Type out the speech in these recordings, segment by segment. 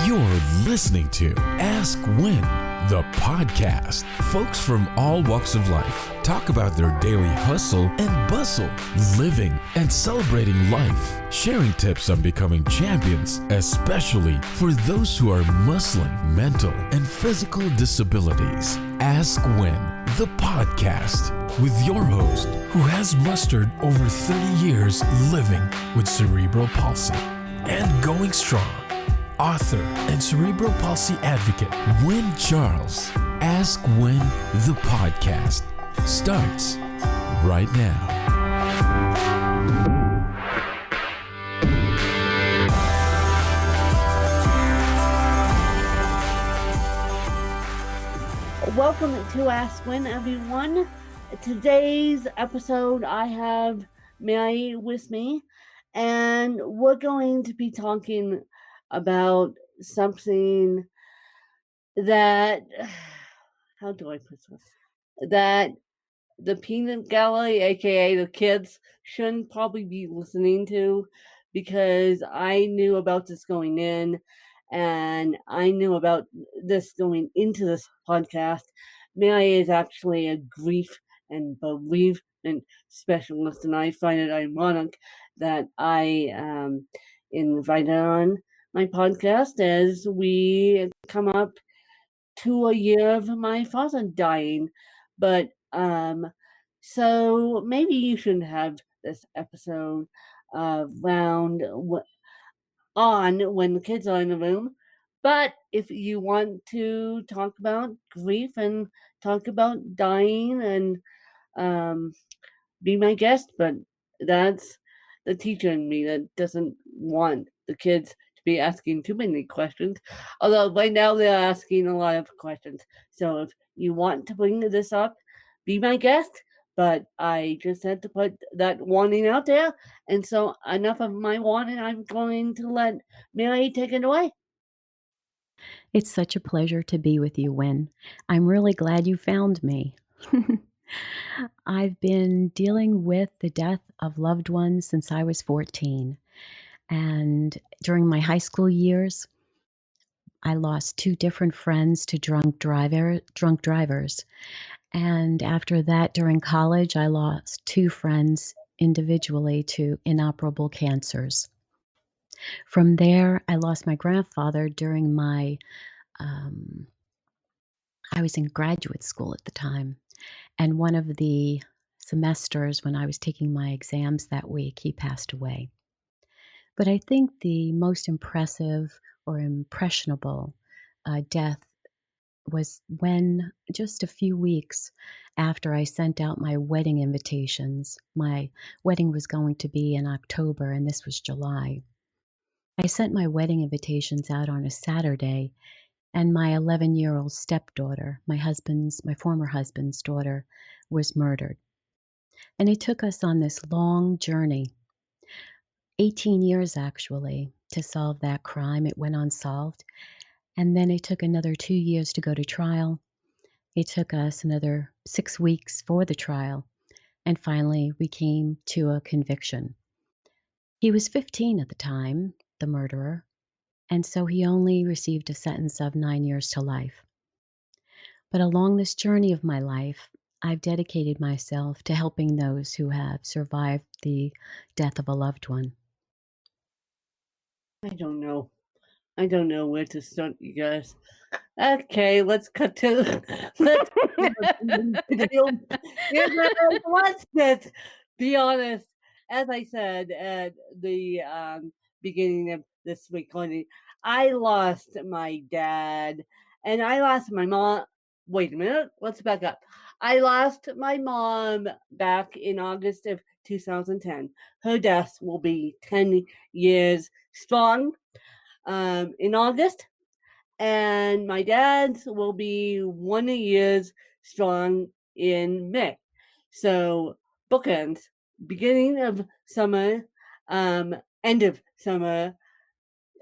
You're listening to Ask When, the podcast. Folks from all walks of life talk about their daily hustle and bustle, living and celebrating life, sharing tips on becoming champions, especially for those who are muscling mental and physical disabilities. Ask When, the podcast, with your host, who has mustered over 30 years living with cerebral palsy and going strong, author and cerebral palsy advocate, Wynn Charles. Ask When, the podcast starts right now. Welcome to Ask When, everyone. Today's episode, I have Mary with me, and we're going to be talking about something that, how do I put this? That the peanut gallery, aka the kids, shouldn't probably be listening to, because I knew about this going in, and I knew about this going into this podcast. Mary is actually a grief and bereavement specialist, and I find it ironic that I invited her on my podcast as we come up to a year of my father dying. But so maybe you shouldn't have this episode round on when the kids are in the room. But if you want to talk about grief and talk about dying, and be my guest. But that's the teacher in me that doesn't want the kids to be asking too many questions. Although right now they're asking a lot of questions. So if you want to bring this up, be my guest. But I just had to put that warning out there. And so enough of my warning. I'm going to let Mary take it away. It's such a pleasure to be with you, Wynn. I'm really glad you found me. I've been dealing with the death of loved ones since I was 14. And during my high school years, I lost 2 different friends to drunk drivers. And after that, during college, I lost 2 friends individually to inoperable cancers. From there, I lost my grandfather during I was in graduate school at the time, and one of the semesters when I was taking my exams that week, he passed away. But I think the most impressive or impressionable death was when, just a few weeks after I sent out my wedding invitations. My wedding was going to be in October, and this was July. I sent my wedding invitations out on a Saturday, and my 11-year-old stepdaughter, my former husband's daughter, was murdered. And it took us on this long journey, 18 years actually, to solve that crime. It went unsolved. And then it took another 2 years to go to trial. It took us another 6 weeks for the trial. And finally, we came to a conviction. He was 15 at the time, the murderer, and so he only received a sentence of 9 years to life. But along this journey of my life, I've dedicated myself to helping those who have survived the death of a loved one. I don't know where to start, you guys. Okay, let's cut to let's just be honest. As I said at the beginning of this recording, I lost my dad and I lost my mom. Wait a minute, let's back up. I lost my mom back in August of 2010. Her death will be 10 years strong in August. And my dad's will be 1 year strong in May. So bookends, beginning of summer, end of summer.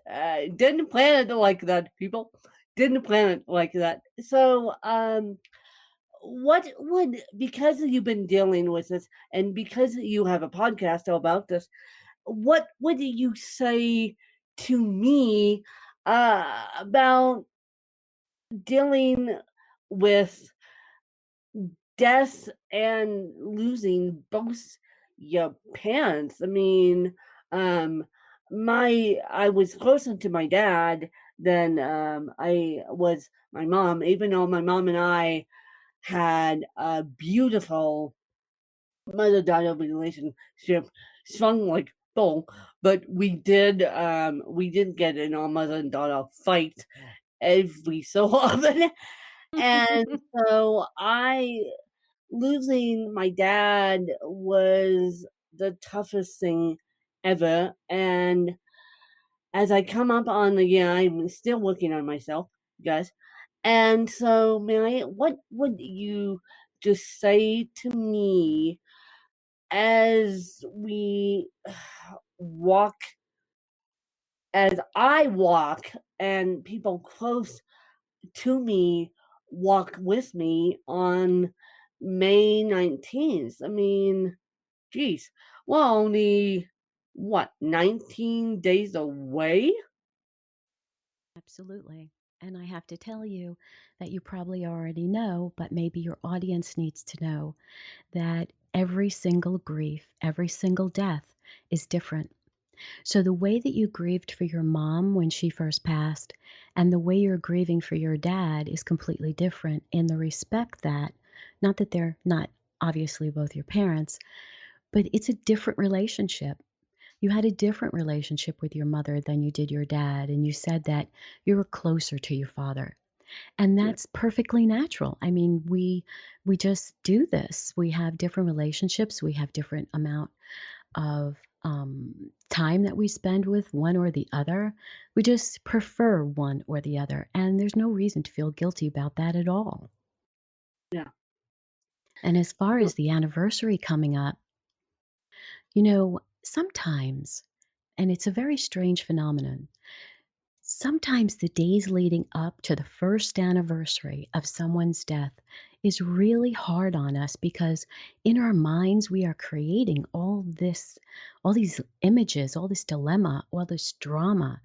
Didn't plan it like that, people. Didn't plan it like that. So what would, because you've been dealing with this and because you have a podcast about this, what would you say to me about dealing with death and losing both your parents. I mean, um, I was closer to my dad than I was my mom, even though my mom and I had a beautiful mother-daughter relationship, strong like bull. But we did get in our mother and daughter fight every so often, and so I losing my dad was the toughest thing ever. And as I come up on the year, I'm still working on myself, guys. And so, Mary, what would you just say to me as we walk, as I walk, and people close to me walk with me on May 19th? I mean, geez, we're only, what, 19 days away? Absolutely. And I have to tell you that you probably already know, but maybe your audience needs to know that every single grief, every single death is different. So the way that you grieved for your mom when she first passed and the way you're grieving for your dad is completely different in the respect that, not that they're not obviously both your parents, but it's a different relationship. You had a different relationship with your mother than you did your dad, and you said that you were closer to your father. And Yeah, that's perfectly natural. I mean, we just do this. We have different relationships, we have different amount of time that we spend with one or the other. We just prefer one or the other, and there's no reason to feel guilty about that at all. yeah, And as far no, as the anniversary coming up, sometimes, and it's a very strange phenomenon, sometimes the days leading up to the first anniversary of someone's death is really hard on us because in our minds we are creating all these images, all this dilemma, all this drama.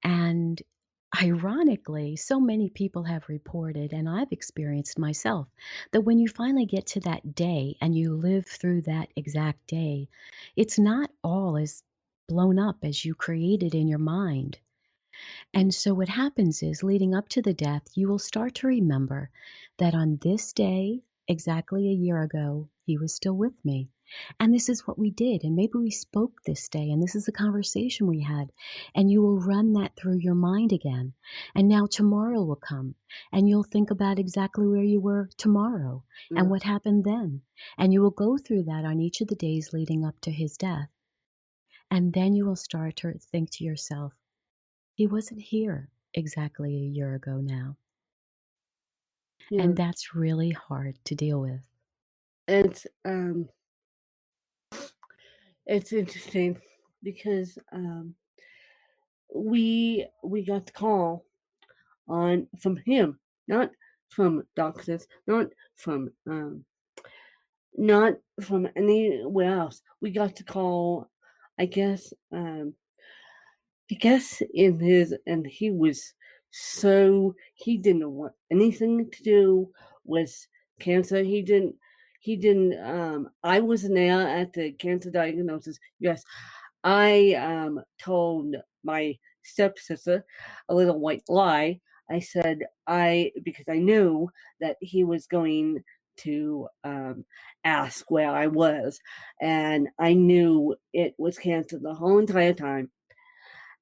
And ironically, so many people have reported, and I've experienced myself, that when you finally get to that day and you live through that exact day, it's not all as blown up as you created in your mind. And so what happens is leading up to the death, you will start to remember that on this day, exactly a year ago, he was still with me. And this is what we did. And maybe we spoke this day, and this is the conversation we had. And you will run that through your mind again. And now tomorrow will come, and you'll think about exactly where you were tomorrow and yeah, what happened then. And you will go through that on each of the days leading up to his death. And then you will start to think to yourself, he wasn't here exactly a year ago now, yeah. and that's really hard to deal with. It's it's interesting because we got the call on from him, not from doctors, not from anywhere else. We got the call, I guess, in his, and he was so, he didn't want anything to do with cancer. He didn't I wasn't there at the cancer diagnosis. Yes, I told my stepsister a little white lie. I said, I because I knew that he was going to ask where I was, and I knew it was cancer the whole entire time.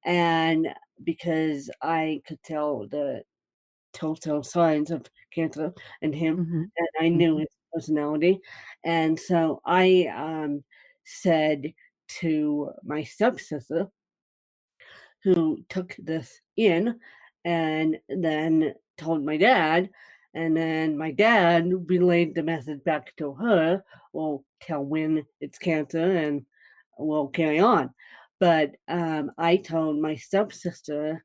And because I could tell the telltale signs of cancer in him, Mhm, and I knew mhm. his personality, and so I said to my stepsister, who took this in, and then told my dad, and then my dad relayed the message back to her. We'll tell when it's cancer, and we'll carry on. But I told my stepsister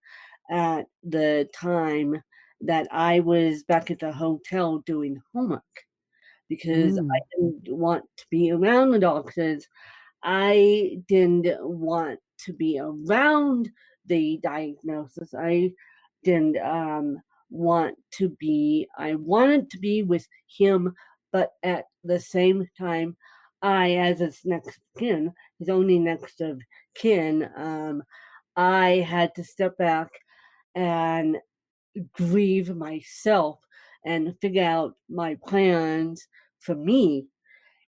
at the time that I was back at the hotel doing homework because I Mm, didn't want to be around the doctors. I didn't want to be around the diagnosis. I didn't I wanted to be with him, but at the same time, as his next kin, his only next of kin, I had to step back and grieve myself and figure out my plans for me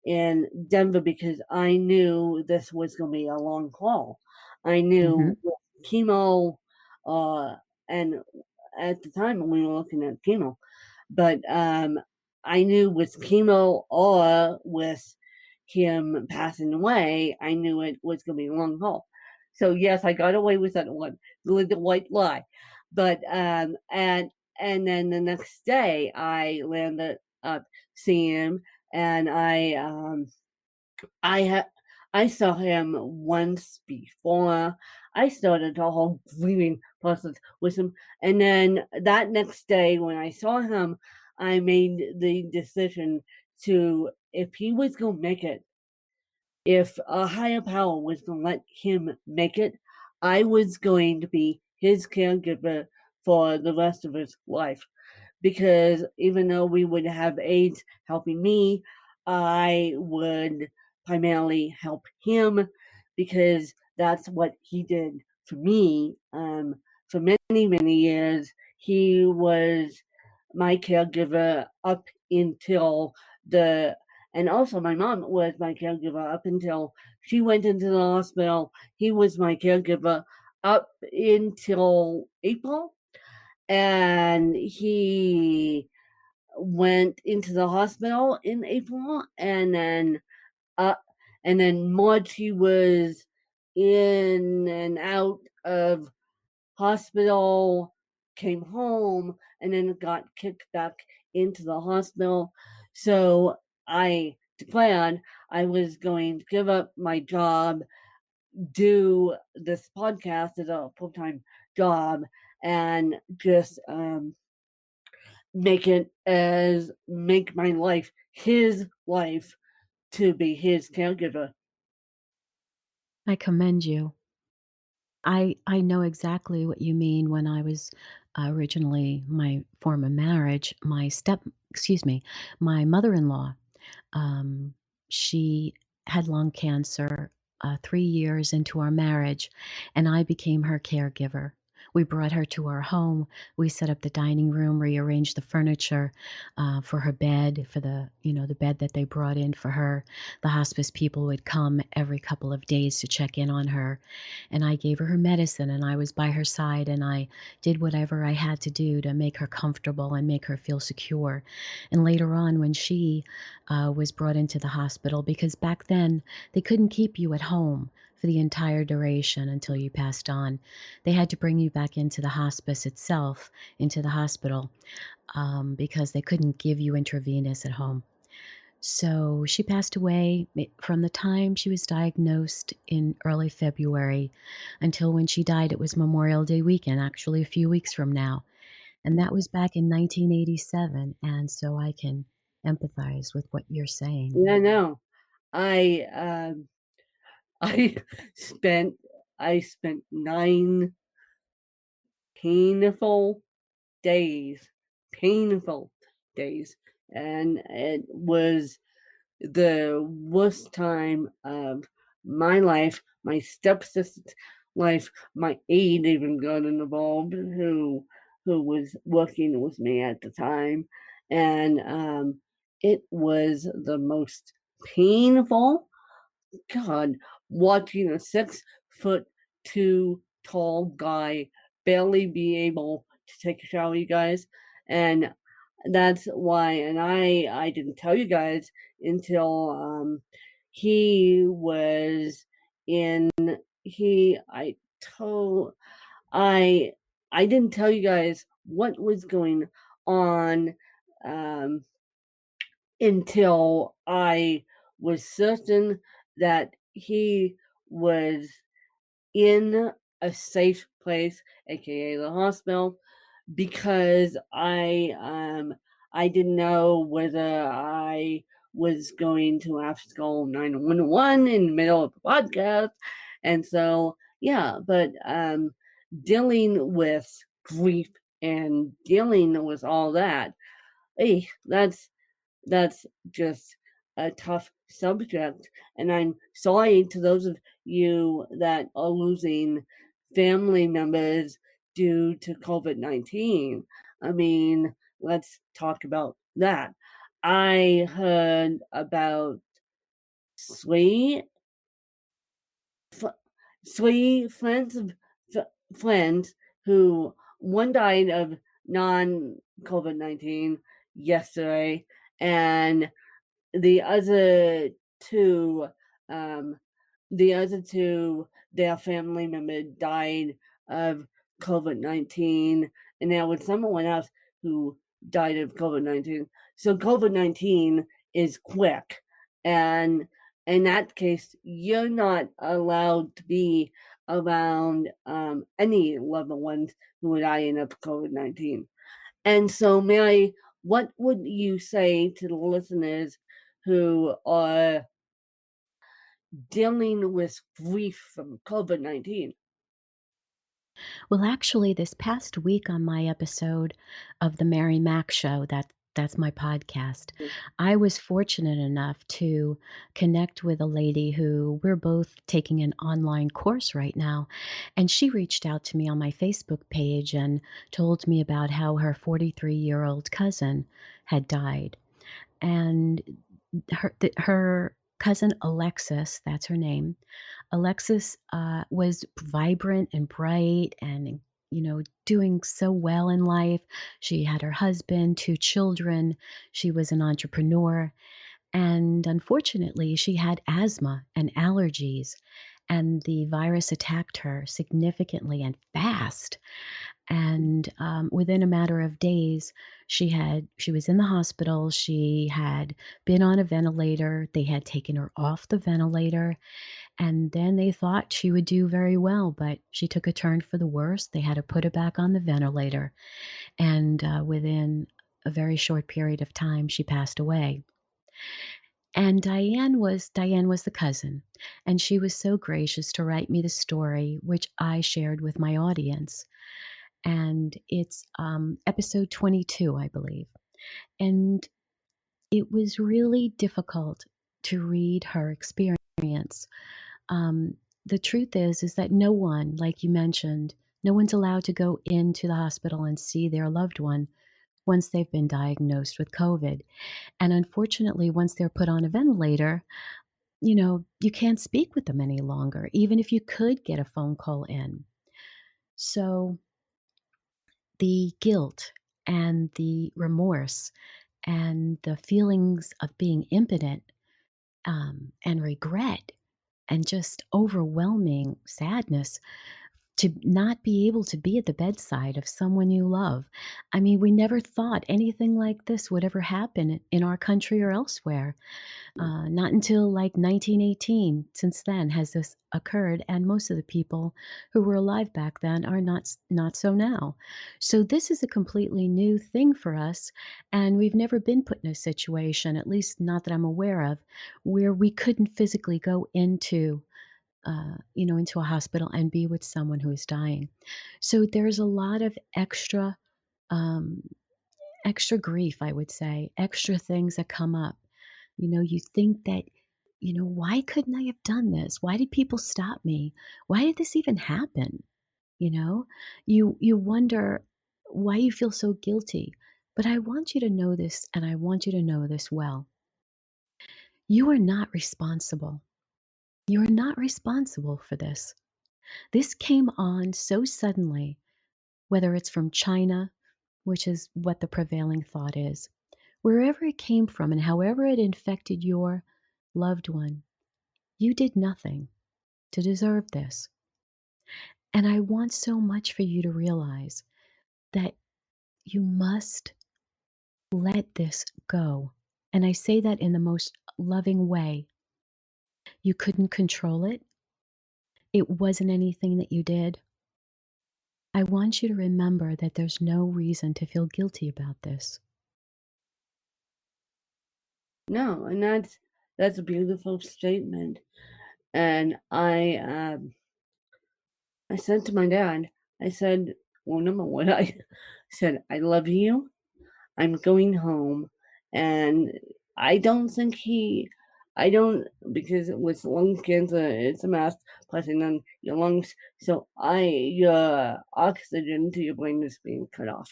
in Denver because I knew this was going to be a long haul. I Mhm. knew with chemo, uh, and at the time we were looking at chemo, but I knew with chemo or with him passing away, I knew it was going to be a long haul. So yes, I got away with that one little white lie, but and then the next day I landed up seeing him, and I ha- I saw him once before. I started the whole grieving process with him, and then that next day when I saw him, I made the decision to if he was gonna make it, if a higher power was gonna let him make it, I was going to be his caregiver for the rest of his life because even though we would have aides helping me, I would primarily help him because that's what he did for me. For many years, he was my caregiver up until the, and also my mom was my caregiver up until she went into the hospital. He was my caregiver up until April, and he went into the hospital in April, uh, and then March he was in and out of hospital, came home, and then got kicked back into the hospital. So I declared I was going to give up my job, do this podcast as a full time job, and just make my life his life to be his caregiver. I commend you. I know exactly what you mean. When I was originally my former marriage, my mother-in-law, um, she had lung cancer 3 years into our marriage, and I became her caregiver. We brought her to our home. We set up the dining room, rearranged the furniture for her bed, for the bed that they brought in for her. The hospice people would come every couple of days to check in on her, and I gave her medicine, and I was by her side, and I did whatever I had to do to make her comfortable and make her feel secure. And later on, when she was brought into the hospital, because back then they couldn't keep you at home for the entire duration until you passed on. They had to bring you back into the hospice itself, into the hospital, because they couldn't give you intravenous at home. So she passed away from the time she was diagnosed in early February until when she died. It was Memorial Day weekend, actually a few weeks from now. And that was back in 1987. And so I can empathize with what you're saying. Yeah, no, I I spent I spent 9 days, painful days, and it was the worst time of my life, my stepsister's life, my aide even got involved, who was working with me at the time, and it was the most painful. God, watching a 6'2" tall guy barely be able to take a shower, you guys, and that's why. And I didn't tell you guys until he was in he I told I I didn't tell you guys what was going on um until I was certain that he was in a safe place, aka the hospital, because I didn't know whether I was going to have to call 911 in the middle of the podcast. And so yeah, but dealing with grief and dealing with all that, hey, that's just a tough subject. And I'm sorry to those of you that are losing family members due to COVID-19. I mean, let's talk about that. I heard about three three friends who one died of non-COVID-19 yesterday, and the other two, um, the other two, their family member died of COVID-19, and there was someone else who died of COVID-19. So COVID-19 is quick, and in that case, you're not allowed to be around any loved ones who are dying of COVID-19. And so, Mary, what would you say to the listeners who are dealing with grief from COVID-19? Well, actually, this past week on my episode of the Mary Mac Show, that's my podcast, I was fortunate enough to connect with a lady who we're both taking an online course right now, and she reached out to me on my Facebook page and told me about how her 43-year-old cousin had died. And her cousin Alexis, that's her name, Alexis was vibrant and bright and, doing so well in life. She had her husband, two children. She was an entrepreneur. And unfortunately, she had asthma and allergies, and the virus attacked her significantly and fast. And within a matter of days, she was in the hospital. She had been on a ventilator. They had taken her off the ventilator, and then they thought she would do very well, but she took a turn for the worse. They had to put her back on the ventilator, and within a very short period of time, she passed away. And Diane was the cousin, and she was so gracious to write me the story, which I shared with my audience. And it's episode 22, I believe. And it was really difficult to read her experience. Um, the truth is that no one, like you mentioned, no one's allowed to go into the hospital and see their loved one once they've been diagnosed with COVID. And unfortunately, once they're put on a ventilator, you can't speak with them any longer, even if you could get a phone call in. So the guilt and the remorse and the feelings of being impotent and regret and just overwhelming sadness to not be able to be at the bedside of someone you love. I mean, we never thought anything like this would ever happen in our country or elsewhere. Not until like 1918, since then, has this occurred, and most of the people who were alive back then are not so now. So this is a completely new thing for us, and we've never been put in a situation, at least not that I'm aware of, where we couldn't physically go into a hospital and be with someone who is dying. So there's a lot of um, extra grief, I would say, extra things that come up. You think that, why couldn't I have done this? Why did people stop me? Why did this even happen? You know, you wonder why you feel so guilty. But I want you to know this, and I want you to know this well. You are not responsible. You are not responsible for this. This came on so suddenly, whether it's from China, which is what the prevailing thought is, wherever it came from and however it infected your loved one, you did nothing to deserve this. And I want so much for you to realize that you must let this go. And I say that in the most loving way. You couldn't control it. It wasn't anything that you did. I want you to remember that there's no reason to feel guilty about this. No, and that's a beautiful statement. And I said to my dad, I said, well, number one, I said, I love you. I'm going home. And I don't think I don't, because with lung cancer, it's a mass pressing on your lungs. So your oxygen to your brain is being cut off.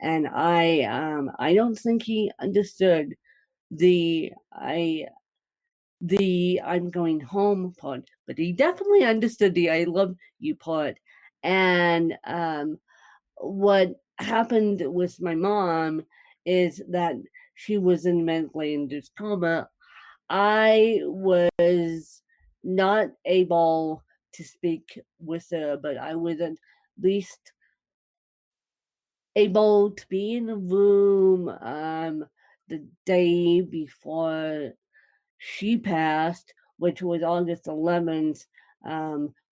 And I don't think he understood the, I'm going home part, but he definitely understood the I love you part. And what happened with my mom is that she was in medically induced coma. I was not able to speak with her, but I was at least able to be in a room the day before she passed, which was August 11th,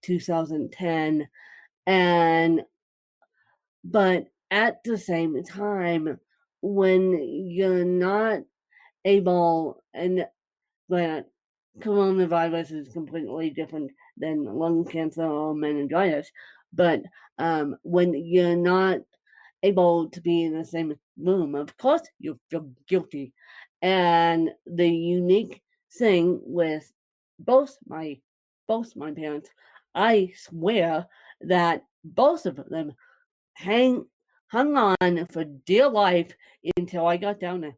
2010. And but at the same time, when you're not able, and when coronavirus is completely different than lung cancer or meningitis, but when you're not able to be in the same room, of course you feel guilty. And the unique thing with both my both my parents, I swear that both of them hang hung on for dear life until I got down there.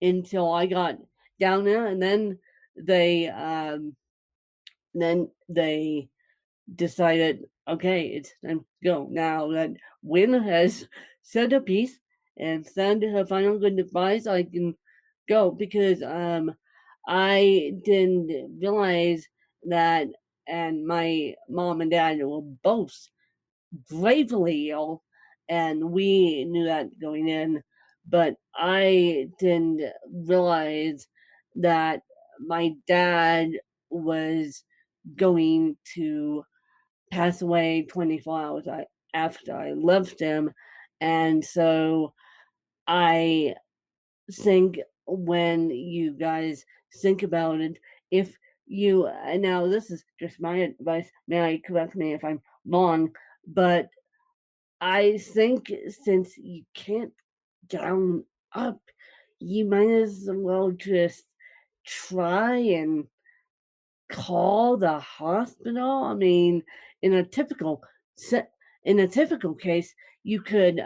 Until I got down there, and they um, then they decided, okay, it's time to go. Now that Win has said a piece and said her final goodbyes, I can go because I didn't realize that, and my mom and dad were both gravely ill, and we knew that going in, but I didn't realize that my dad was going to pass away 24 hours after I left him. And so I think when you guys think about it, if you, and now this is just my advice, may I correct me if I'm wrong, but I think since you can't down up, you might as well just try and call the hospital. I mean, in a typical in a typical case, you could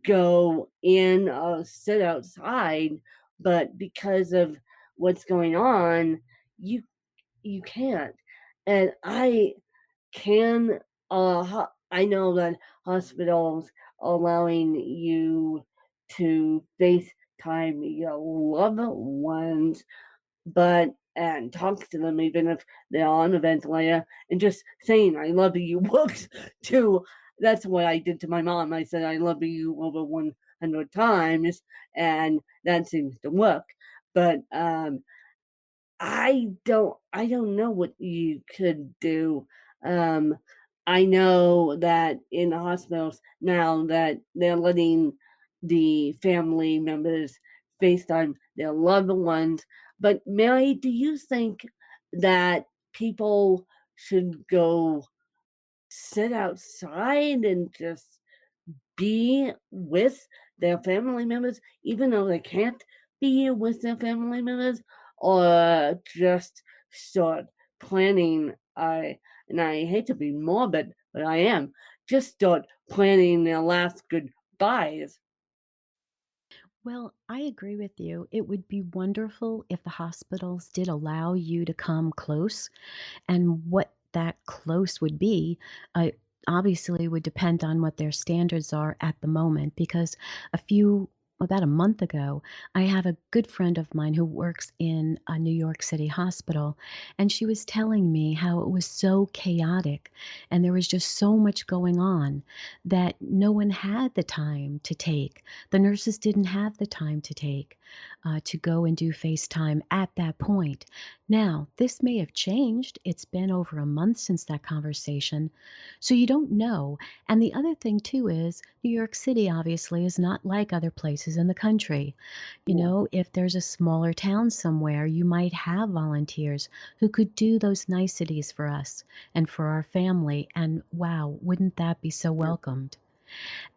go in or sit outside, but because of what's going on, you you can't. And can I know that hospitals allowing you to FaceTime your loved ones, but and talk to them even if they're on a ventilator, and just saying I love you works too. That's what I did to my mom. I said I love you over 100 times, and that seems to work. But I don't know what you could do. Um, I know that in the hospitals now that they're letting the family members FaceTime their loved ones. But Mary, do you think that people should go sit outside and just be with their family members, even though they can't be with their family members, or just start planning? And I hate to be morbid, but I am. Just start planning their last goodbyes. Well, I agree with you. It would be wonderful if the hospitals did allow you to come close, and what that close would be, uh, obviously would depend on what their standards are at the moment. Because about a month ago, I have a good friend of mine who works in a New York City hospital, and she was telling me how it was so chaotic and there was just so much going on that no one had the time to take. The nurses didn't have the time to take to go and do FaceTime at that point. Now, this may have changed. It's been over a month since that conversation, so you don't know. And the other thing, too, is New York City obviously is not like other places places in the country. You Yeah. know, if there's a smaller town somewhere, you might have volunteers who could do those niceties for us and for our family, and wow, wouldn't that be so Yeah. welcomed?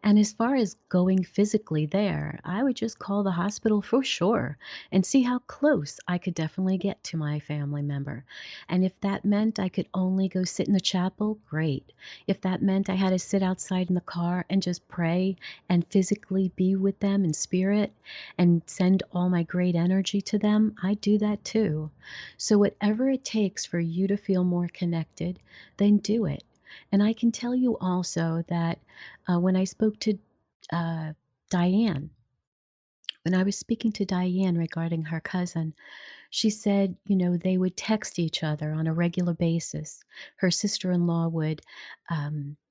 And as far as going physically there, I would just call the hospital for sure and see how close I could definitely get to my family member. And if that meant I could only go sit in the chapel, great. If that meant I had to sit outside in the car and just pray and physically be with them in spirit and send all my great energy to them, I'd do that too. So, whatever it takes for you to feel more connected, then do it. And I can tell you also that when I spoke to uh, Diane, when I was speaking to Diane regarding her cousin, she said, you know, they would text each other on a regular basis. Her sister-in-law would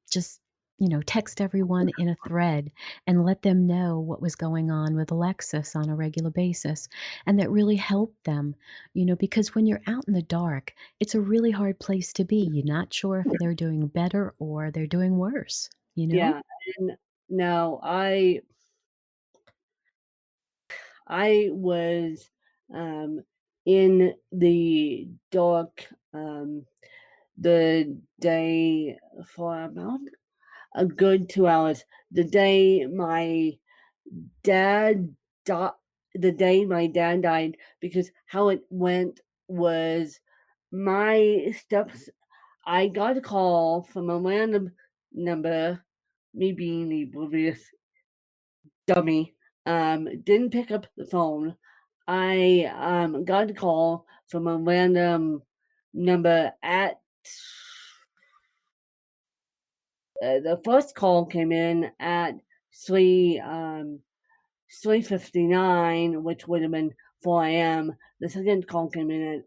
just, you know, text everyone in a thread and let them know what was going on with Alexis on a regular basis. And that really helped them, you know, because when you're out in the dark, it's a really hard place to be. You're not sure if they're doing better or they're doing worse, you know? Yeah. And no, I was um, in the dark the day for about a good 2 hours. The day my dad died, the day my dad died, because how it went was my steps. I got a call from a random number, me being the oblivious dummy, didn't pick up the phone. I got a call from a random number at the first call came in at 3:59, which would have been 4 a.m. The second call came in at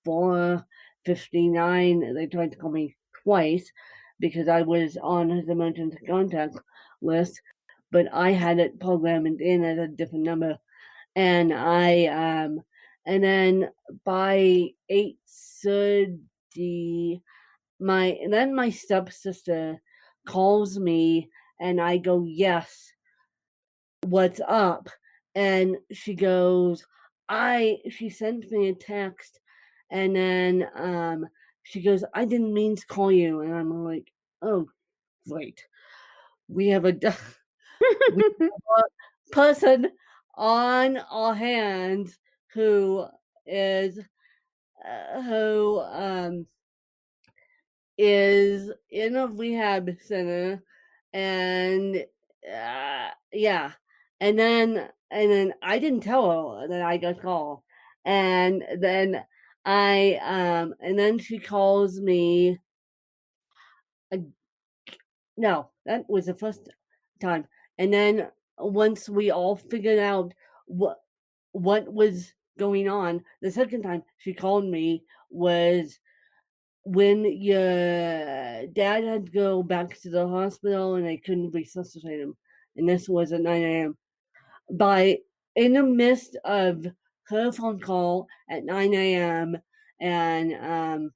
4:59. They tried to call me twice because I was on his emergency contact list, but I had it programmed in as a different number. And and then by 8:30, my stepsister calls me, and I go, yes, what's up? And she goes, she sent me a text, and then she goes, I didn't mean to call you. And I'm like, oh, great. We have a we have a person on our hands who is who is in a rehab center, and yeah, and then I didn't tell her that I got called, and then and then she calls me. ag- No, that was the first time, and then once we all figured out what was going on, the second time she called me was when your dad had to go back to the hospital and they couldn't resuscitate him, and this was at 9 a.m. By in the midst of her phone call at 9 a.m. and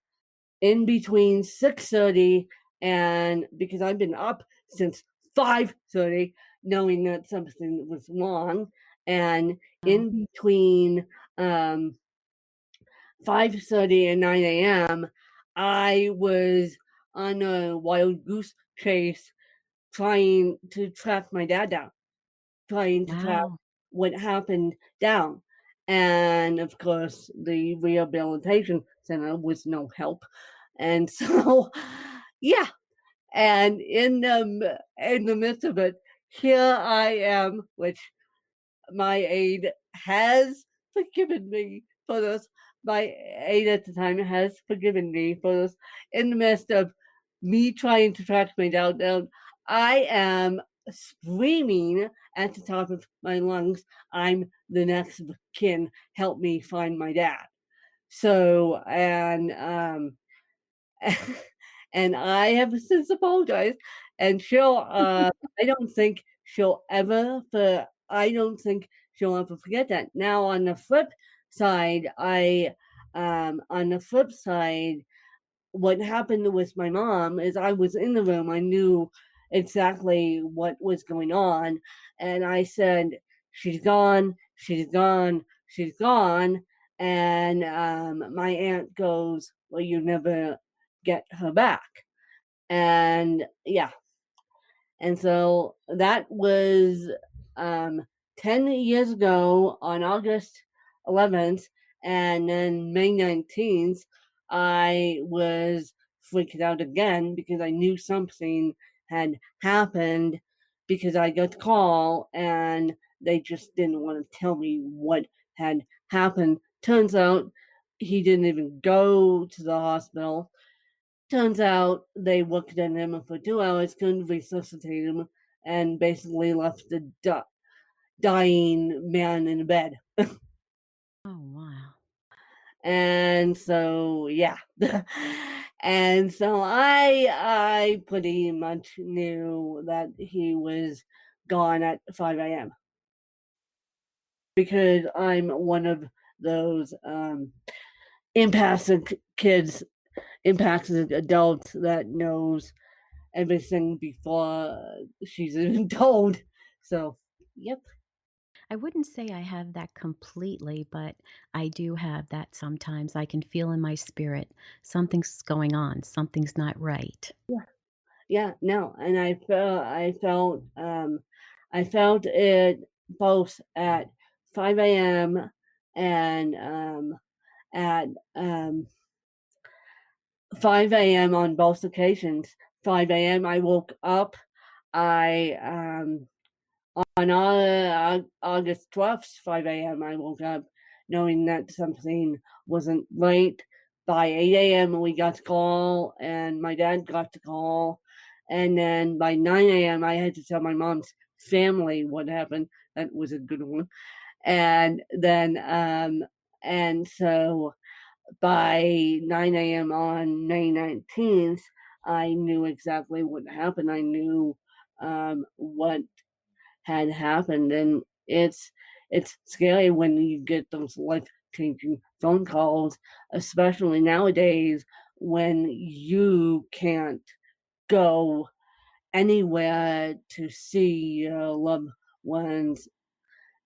in between 6:30 and because I've been up since 5:30, knowing that something was wrong, and Wow. in between um 5:30 and 9 a.m., I was on a wild goose chase trying to track my dad down, trying to track Wow. what happened down. And of course, the rehabilitation center was no help. And so, yeah. And in the midst of it, here I am, which my aide has forgiven me for this. My aide at the time has forgiven me for this. In the midst of me trying to track my dad down, I am screaming at the top of my lungs, I'm the next of kin. Help me find my dad. So, and I have since apologized, and I don't think she'll ever forget that. Now, on the flip side, what happened with my mom is I was in the room. I knew exactly what was going on. And I said, "She's gone, she's gone, she's gone." And my aunt goes, "Well, you never get her back." And yeah, and so that was um, 10 years ago on August 11th. And then May 19th, I was freaked out again because I knew something had happened because I got the call and they just didn't want to tell me what had happened. Turns out he didn't even go to the hospital. Turns out they looked at him for 2 hours, couldn't resuscitate him, and basically left the dying man in bed. Oh, wow. And so, yeah. And so I pretty much knew that he was gone at 5 a.m. because I'm one of those impassioned kids, impassioned adults that knows everything before she's even told. So, yep. I wouldn't say I have that completely, but I do have that sometimes. I can feel in my spirit something's going on, something's not right. Yeah. Yeah, no, and I felt it both at 5 a.m. and at 5 a.m. on both occasions. 5 a.m. I woke up. I on August 12th, 5 a.m., I woke up knowing that something wasn't right. By 8 a.m., we got the call, and my dad got the call. And then by 9 a.m., I had to tell my mom's family what happened. That was a good one. And then, and so by 9 a.m. on May 19th, I knew exactly what happened. I knew what had happened, and it's scary when you get those life changing phone calls, especially nowadays when you can't go anywhere to see your loved ones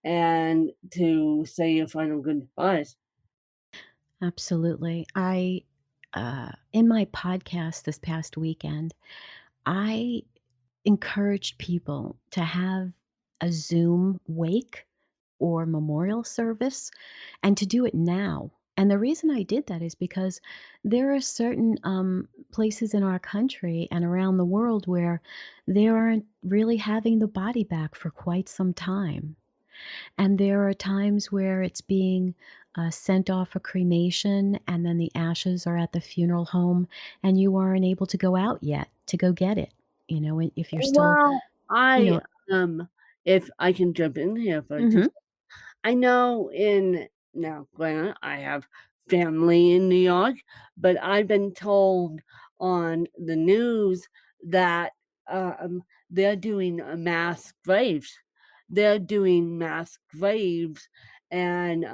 and to say your final goodbyes. Absolutely. In my podcast this past weekend, I encouraged people to have a Zoom wake or memorial service and to do it now. And the reason I did that is because there are certain places in our country and around the world where they aren't really having the body back for quite some time. And there are times where it's being sent off for cremation, and then the ashes are at the funeral home, and you aren't able to go out yet to go get it. If you're still, Well, you I know, if I can jump in here for mhm. just I know in now, granted, I have family in New York, but I've been told on the news that they're doing mass graves. They're doing mass graves and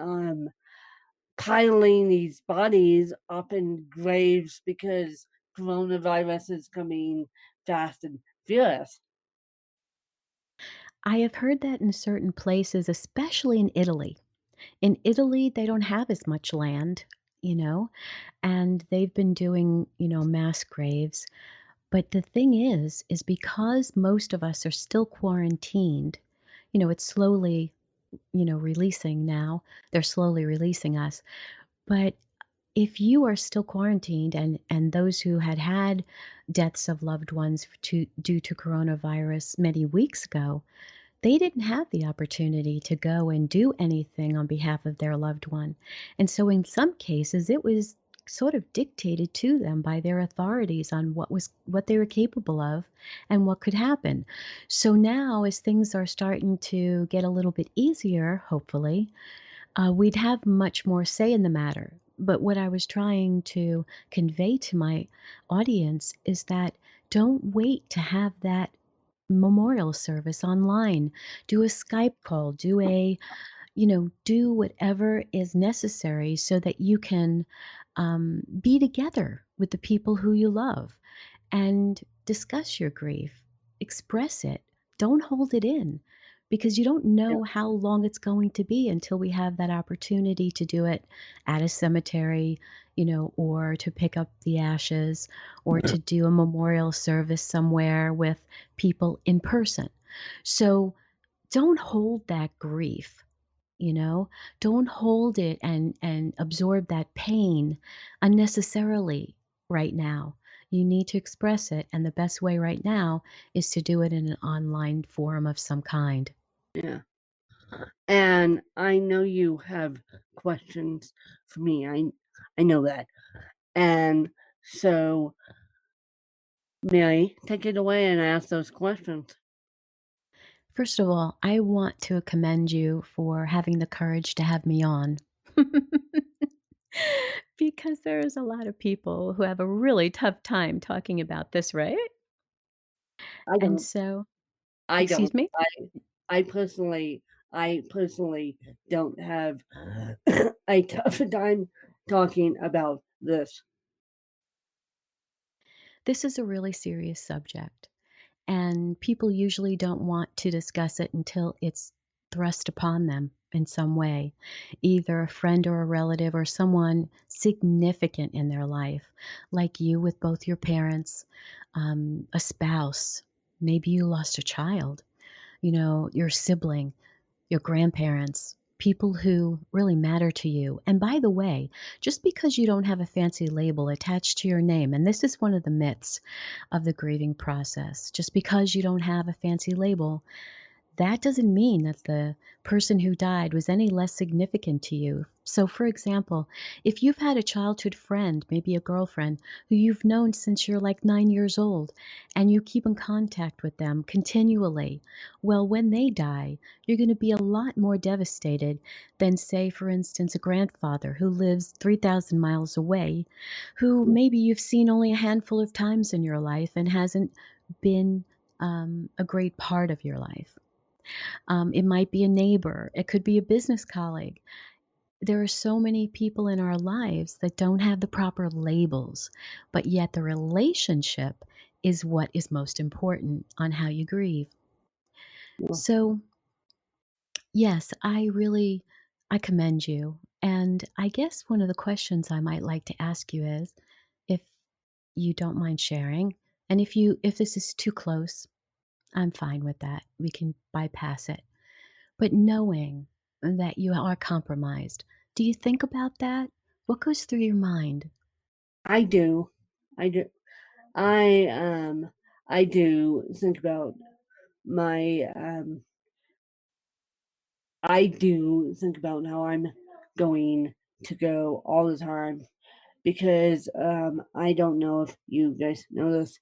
piling these bodies up in graves because coronavirus is coming fast and furious. I have heard that in certain places, especially in Italy. In Italy, they don't have as much land, you know, and they've been doing, mass graves. But the thing is because most of us are still quarantined, it's slowly, releasing now. They're slowly releasing us. But if you are still quarantined and those who had deaths of loved ones due to coronavirus many weeks ago, they didn't have the opportunity to go and do anything on behalf of their loved one. And so in some cases, it was sort of dictated to them by their authorities on what they were capable of and what could happen. So now as things are starting to get a little bit easier, hopefully, we'd have much more say in the matter. But what I was trying to convey to my audience is that don't wait to have that memorial service online. Do a Skype call, do whatever is necessary so that you can be together with the people who you love and discuss your grief. express it. Don't hold it in because you don't Yeah. know how long it's going to be until we have that opportunity to do it at a cemetery, or to pick up the ashes or to do a memorial service somewhere with people in person. So don't hold that grief, you know? Don't hold it and absorb that pain unnecessarily right now. You need to express it, and the best way right now is to do it in an online forum of some kind. Yeah. And I know you have questions for me. I know that. And so, Mary, take it away and ask those questions. First of all, I want to commend you for having the courage to have me on. Because there's a lot of people who have a really tough time talking about this, right? I And don't. so I excuse don't. me? I personally don't have a tough time talking about this. This is a really serious subject, and people usually don't want to discuss it until it's thrust upon them in some way, either a friend or a relative or someone significant in their life, like you with both your parents, a spouse. Maybe you lost a child, your sibling, your grandparents, people who really matter to you. And by the way, just because you don't have a fancy label attached to your name, and this is one of the myths of the grieving process, just because you don't have a fancy label, that doesn't mean that the person who died was any less significant to you. So, for example, if you've had a childhood friend, maybe a girlfriend, who you've known since you're like 9 years old, and you keep in contact with them continually, well, when they die, you're going to be a lot more devastated than, say, for instance, a grandfather who lives 3,000 miles away, who maybe you've seen only a handful of times in your life and hasn't been a great part of your life. It might be a neighbor, it could be a business colleague. There are so many people in our lives that don't have the proper labels, but yet the relationship is what is most important on how you grieve. Well, So, yes, I commend you. And I guess one of the questions I might like to ask you is if you don't mind sharing, and if this is too close, I'm fine with that. We can bypass it. But knowing that you are compromised, do you think about that? What goes through your mind? I do. I do. I I do think about my I do think about how I'm going to go all the time because I don't know if you guys know this,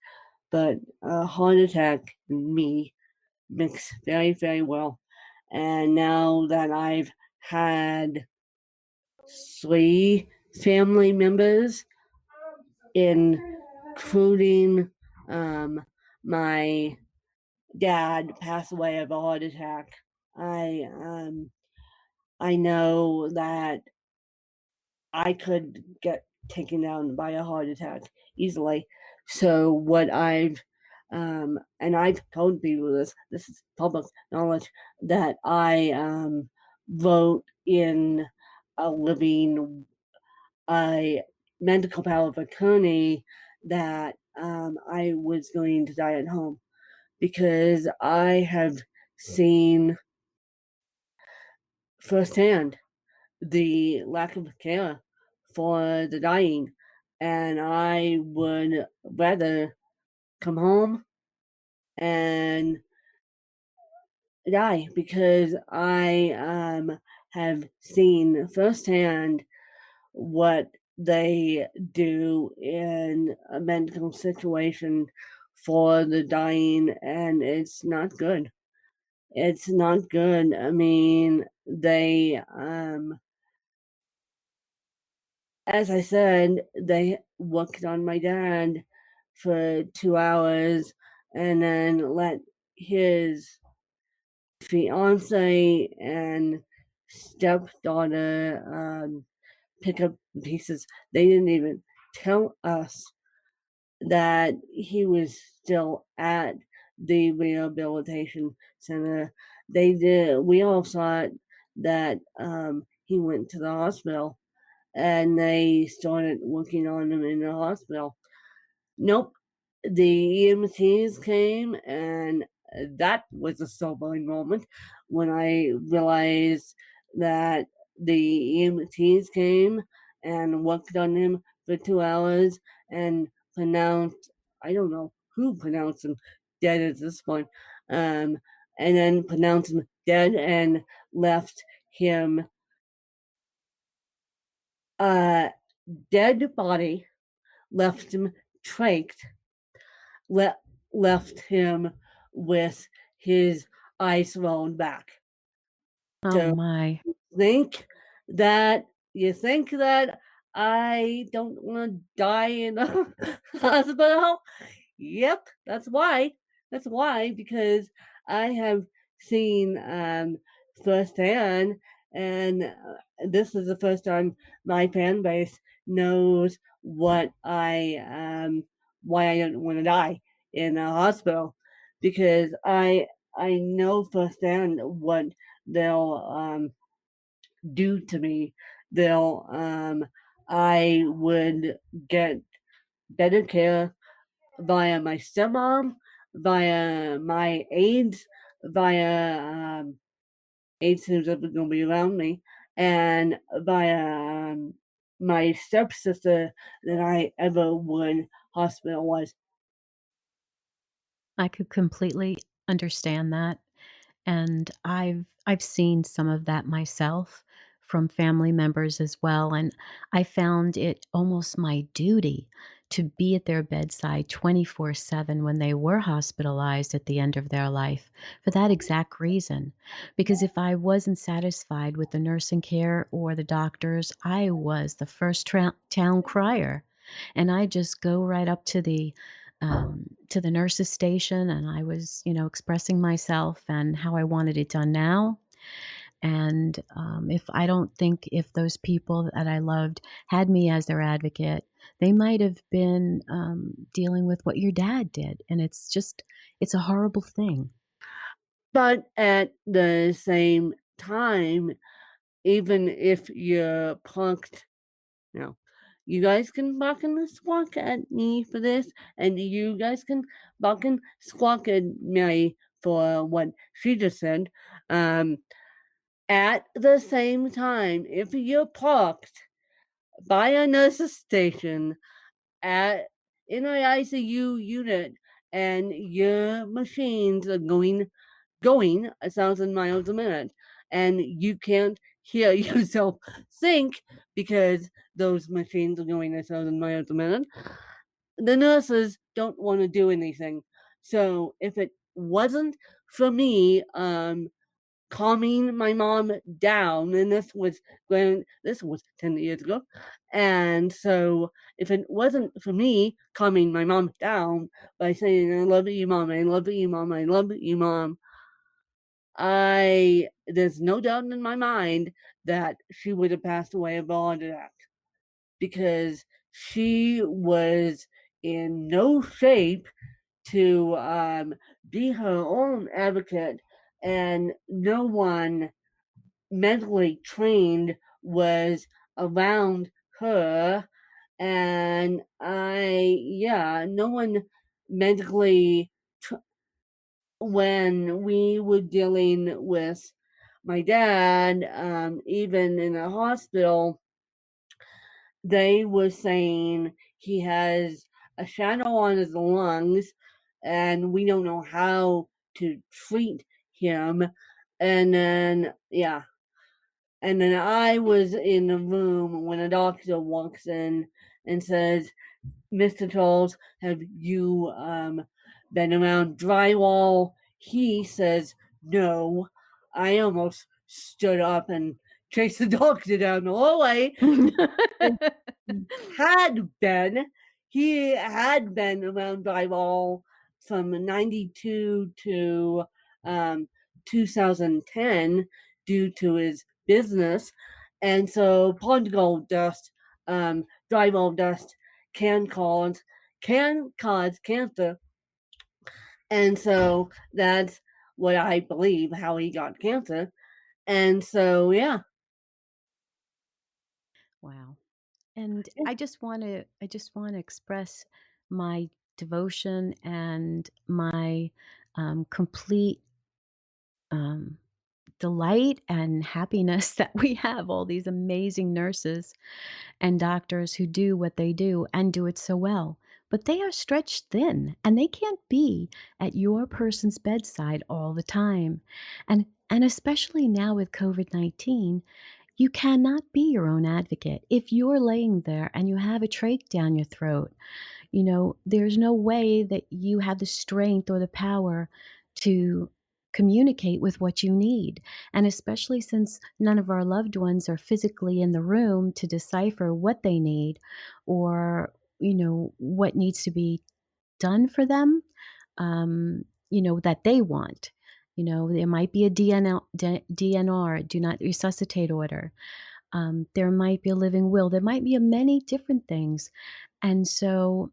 but a heart attack and me mix very, very well. And now that I've had three family members, including my dad, pass away of a heart attack, I um, I know that I could get taken down by a heart attack easily. So what I've and I've told people this is public knowledge that I vote in a living a medical power of attorney that I was going to die at home because I have seen firsthand the lack of care for the dying, and I would rather come home and die because I have seen firsthand what they do in a medical situation for the dying, and it's not good. It's not good. I mean, they as I said, they worked on my dad for 2 hours and then let his fiance and stepdaughter pick up the pieces. They didn't even tell us that he was still at the rehabilitation center. They did. We all thought that he went to the hospital, and they started working on him in the hospital. Nope, the EMTs came, and that was a sobering moment when I realized that the EMTs came and worked on him for 2 hours and pronounced, I don't know who pronounced him dead at this point, and then pronounced him dead and left him dead body, left him trached, left him with his eyes rolled back. Oh So my. think you think that I don't want to die in a hospital? Yep, that's why. That's why, because I have seen firsthand, and this is the first time my fan base knows what why I don't want to die in a hospital, because I know firsthand what they'll do to me. They'll I would get better care via my stepmom, via my aides, via aides who's ever going to be around me, and via my stepsister than I ever would hospital-wise. I could completely understand that. And I've seen some of that myself from family members as well, and I found it almost my duty to be at their bedside 24/7 when they were hospitalized at the end of their life for that exact reason. Because if I wasn't satisfied with the nursing care or the doctors, I was the first town crier, and I just go right up to the nurse's station, and I was, expressing myself and how I wanted it done now. And if those people that I loved had me as their advocate, they might have been dealing with what your dad did. And it's a horrible thing. But at the same time, even if you're punked, no, you guys can bark and squawk at me for this, and you guys can bark and squawk at me for what she just said. Um, at the same time, if you're parked by a nurse's station at in an ICU unit and your machines are going 1,000 miles a minute, and you can't hear yourself think because those machines are going 1,000 miles a minute, the nurses don't want to do anything. So if it wasn't for me calming my mom down, and this was 10 years ago, and so if it wasn't for me calming my mom down by saying, I love you, mom, I love you, mom, I love you, mom, there's no doubt in my mind that she would have passed away of a heart attack, because she was in no shape to be her own advocate, and no one mentally trained was around her. And no one medically when we were dealing with my dad, even in the hospital, they were saying he has a shadow on his lungs, and we don't know how to treat him. And then, and then I was in the room when a doctor walks in and says, Mr. Charles, have you been around drywall? He says, no. I almost stood up and chased the doctor down the hallway. He had been around drywall from 92 to 2010 due to his business. And so particle dust, drywall dust can cause cancer. And so that's what I believe how he got cancer. And so, yeah. Wow. And I just want to express my devotion and my complete um, delight and happiness that we have all these amazing nurses and doctors who do what they do and do it so well. But they are stretched thin and they can't be at your person's bedside all the time. And especially now with COVID-19, you cannot be your own advocate. If you're laying there and you have a trach down your throat, there's no way that you have the strength or the power to communicate with what you need. And especially since none of our loved ones are physically in the room to decipher what they need or, what needs to be done for them, that they want. There might be a DNR, do not resuscitate order. There might be a living will. There might be a many different things. And so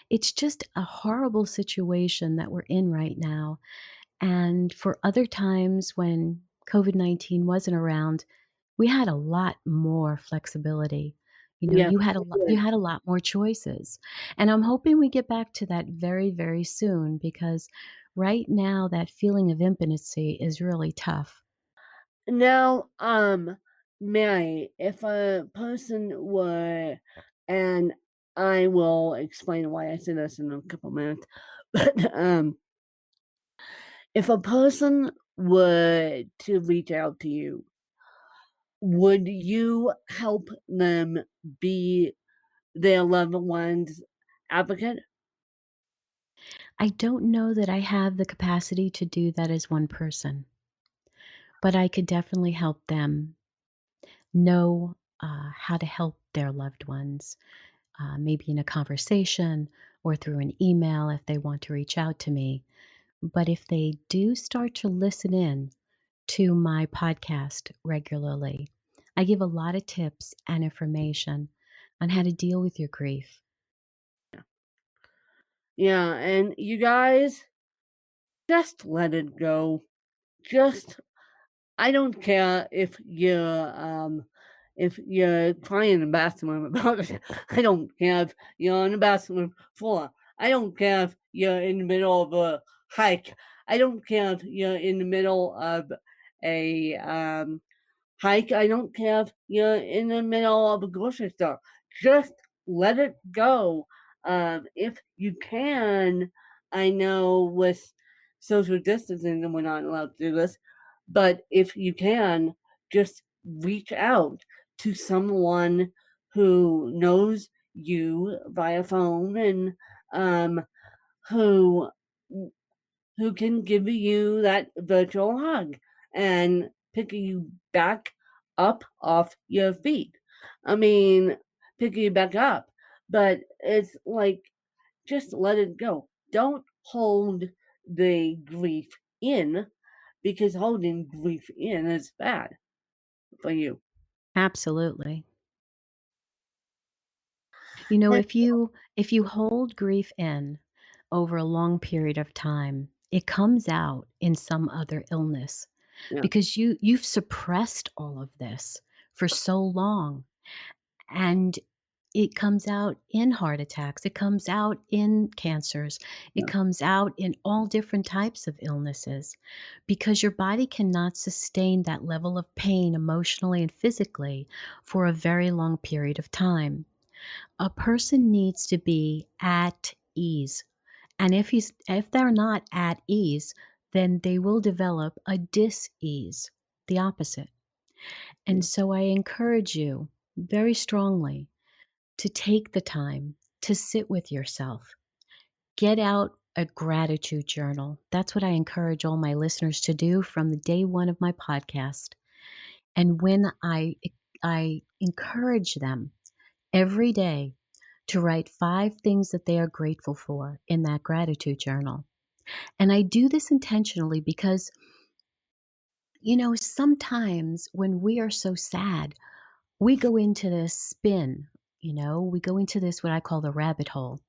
it's just a horrible situation that we're in right now. And for other times when COVID-19 wasn't around, we had a lot more flexibility. Yes, we You did. had a lot more choices. And I'm hoping we get back to that very, very soon because right now that feeling of impotency is really tough. Now, Mary, if a person were, and I will explain why I say this in a couple minutes, but if a person were to reach out to you, would you help them be their loved one's advocate? I don't know that I have the capacity to do that as one person, but I could definitely help them know how to help their loved ones, maybe in a conversation or through an email if they want to reach out to me. But if they do start to listen in to my podcast regularly, I give a lot of tips and information on how to deal with your grief. Yeah, and you guys, just let it go. Just I don't care if you're crying in the bathroom about it. I don't care if you're on the bathroom floor. I don't care if you're in the middle of a hike. I don't care if you're in the middle of a hike. I don't care if you're in the middle of a grocery store. Just let it go. If you can, I know with social distancing, and we're not allowed to do this, but if you can, just reach out to someone who knows you via phone and um, who who can give you that virtual hug and pick you back up off your feet. I mean, pick you back up, but it's like just let it go. Don't hold the grief in because holding grief in is bad for you. Absolutely. And, If you hold grief in over a long period of time, it comes out in some other illness yeah, because you've suppressed all of this for so long, and it comes out in heart attacks, it comes out in cancers, it yeah, comes out in all different types of illnesses because your body cannot sustain that level of pain emotionally and physically for a very long period of time. A person needs to be at ease. And if they're not at ease, then they will develop a dis-ease, the opposite. yeah, And so I encourage you very strongly to take the time to sit with yourself. Get out a gratitude journal. That's what I encourage all my listeners to do from the day one of my podcast. And when I encourage them every day to write 5 things that they are grateful for in that gratitude journal. And I do this intentionally because, sometimes when we are so sad, we go into this spin, we go into this, what I call the rabbit hole.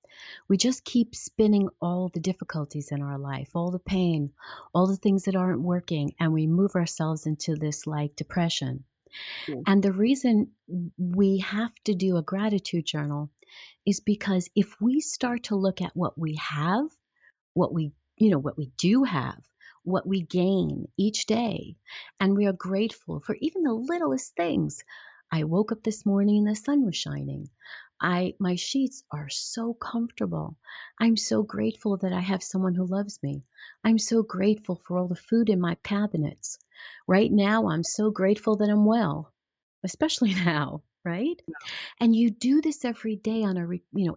We just keep spinning all the difficulties in our life, all the pain, all the things that aren't working, and we move ourselves into this like depression. Yeah. And the reason we have to do a gratitude journal is because if we start to look at what we have, what we what we do have, what we gain each day, and we are grateful for even the littlest things. I woke up this morning and the sun was shining. My sheets are so comfortable. I'm so grateful that I have someone who loves me. I'm so grateful for all the food in my cabinets. Right now I'm so grateful that I'm well, especially now, right? And you do this every day on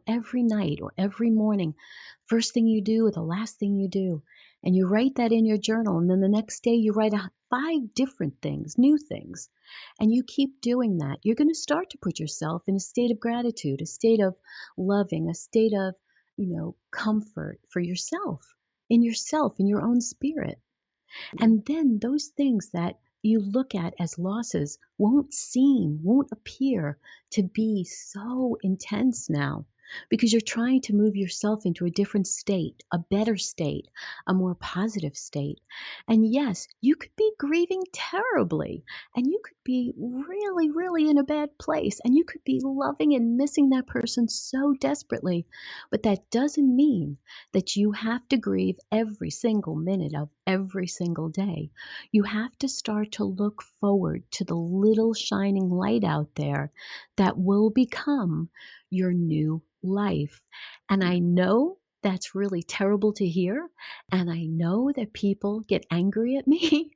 every night or every morning, first thing you do or the last thing you do. And you write that in your journal. And then the next day you write five different things, new things. And you keep doing that. You're going to start to put yourself in a state of gratitude, a state of loving, a state of, comfort for yourself, in your own spirit. And then those things that you look at as losses won't appear to be so intense now because you're trying to move yourself into a different state, a better state, a more positive state. And yes, you could be grieving terribly and you could be really, really in a bad place and you could be loving and missing that person so desperately. But that doesn't mean that you have to grieve every single minute of every single day. You have to start to look forward to the little shining light out there that will become your new life. And I know that's really terrible to hear. And I know that people get angry at me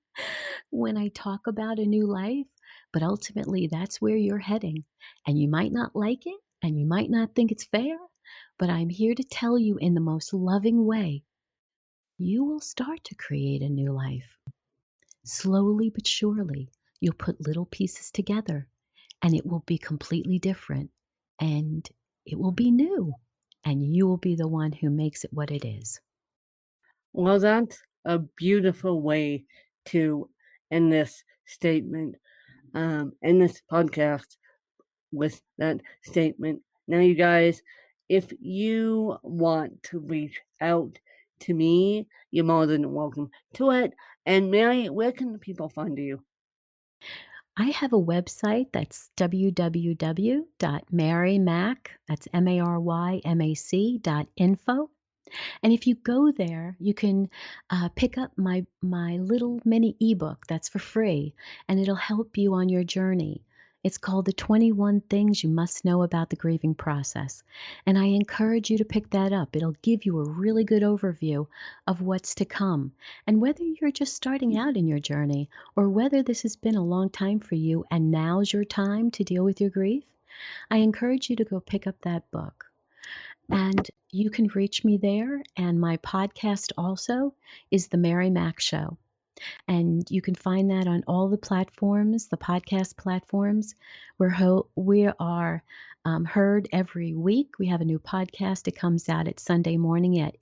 when I talk about a new life, but ultimately that's where you're heading. And you might not like it and you might not think it's fair, but I'm here to tell you in the most loving way, you will start to create a new life. Slowly but surely, you'll put little pieces together and it will be completely different and it will be new and you will be the one who makes it what it is. Well, that's a beautiful way to end this statement, end this podcast with that statement. Now, you guys, if you want to reach out to me, you're more than welcome to it. And Mary, where can people find you? I have a website that's www.marymac, that's MARYMAC.info. And if you go there, you can pick up my little mini ebook that's for free, and it'll help you on your journey. It's called The 21 Things You Must Know About the Grieving Process. And I encourage you to pick that up. It'll give you a really good overview of what's to come. And whether you're just starting out in your journey or whether this has been a long time for you and now's your time to deal with your grief, I encourage you to go pick up that book. And you can reach me there. And my podcast also is The Mary Mac Show. And you can find that on all the platforms, the podcast platforms. We are heard every week. We have a new podcast. It comes out at Sunday morning at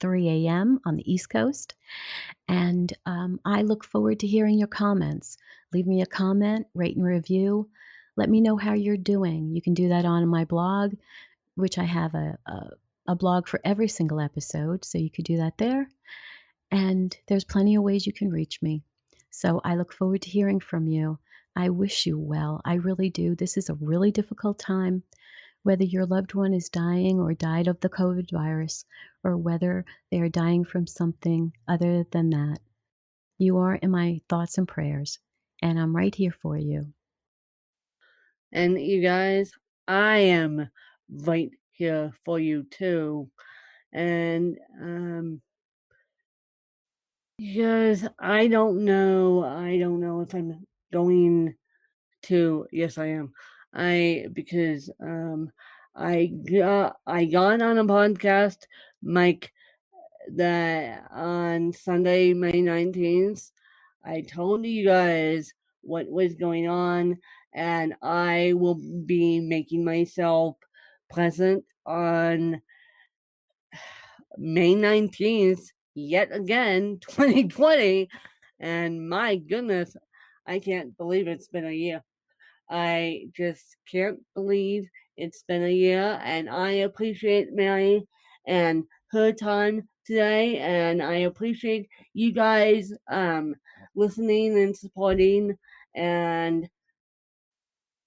3 a.m. on the East Coast. And I look forward to hearing your comments. Leave me a comment, rate and review. Let me know how you're doing. You can do that on my blog, which I have a blog for every single episode, so you could do that there. And there's plenty of ways you can reach me. So I look forward to hearing from you. I wish you well. I really do. This is a really difficult time, whether your loved one is dying or died of the COVID virus, or whether they are dying from something other than that. You are in my thoughts and prayers, and I'm right here for you. And you guys, I am right here for you too. And because I don't know if I'm going to. Yes, I am. Because I got on a podcast, Mike, that on Sunday, May 19th, I told you guys what was going on, and I will be making myself present on May 19th, yet again, 2020. And my goodness, I can't believe it's been a year. I just can't believe It's been a year, and I appreciate Mary and her time today, and I appreciate you guys listening and supporting and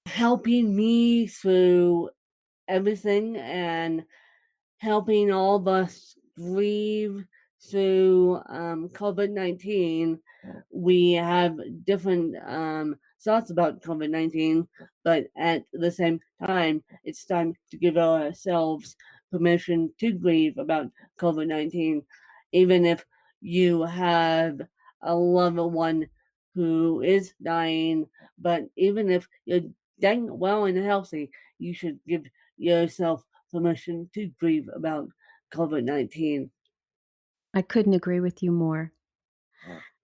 helping me through everything and helping all of us grieve through COVID-19. We have different thoughts about COVID-19, but at the same time, it's time to give ourselves permission to grieve about COVID-19, even if you have a loved one who is dying. But even if you're dang well and healthy, you should give yourself permission to grieve about COVID-19. I couldn't agree with you more.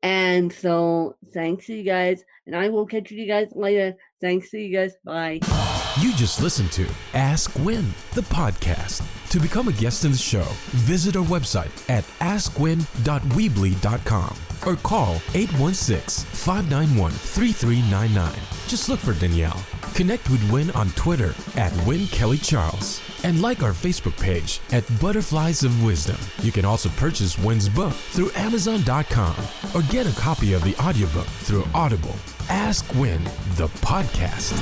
And so, thanks to you guys, and I will catch you guys later. Thanks to you guys. Bye. You just listened to Ask Win, the podcast. To become a guest in the show, visit our website at askwin.weebly.com or call 816-591-3399. Just look for Danielle. Connect with Win on Twitter at WinKellyCharles and like our Facebook page at Butterflies of Wisdom. You can also purchase Win's book through Amazon.com or get a copy of the audiobook through Audible. Ask Win, the podcast.